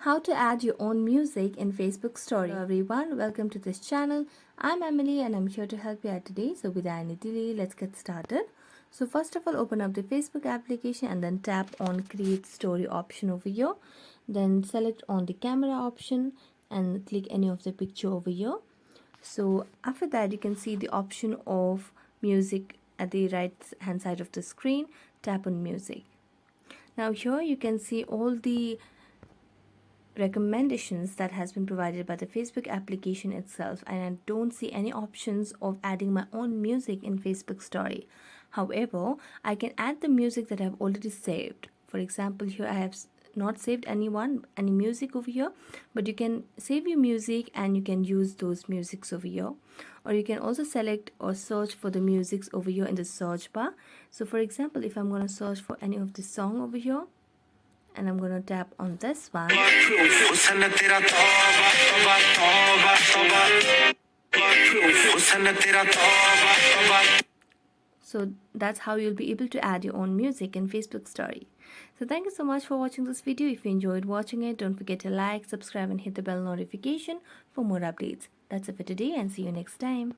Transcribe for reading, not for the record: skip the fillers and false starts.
How to add your own music in Facebook story. Hello everyone, welcome to this channel. I'm Emily and I'm here to help you out today. So without any delay, let's get started. So first of all, open up the Facebook application and then tap on create story option over here. Then select on the camera option and click any of the picture over here. So after that, you can see the option of music at the right hand side of the screen. Tap on music. Now here you can see all the recommendations that has been provided by the Facebook application itself, and I don't see any options of adding my own music in Facebook story. However, I can add the music that I've already saved. For example, here I have not saved any music over here, but you can save your music and you can use those musics over here, or you can also select or search for the musics over here in the search bar. So for example, if I'm going to search for any of the song over here, and I'm going to tap on this one. So that's how you'll be able to add your own music in Facebook story. So thank you so much for watching this video. If you enjoyed watching it, don't forget to like, subscribe and hit the bell notification for more updates. That's it for today and see you next time.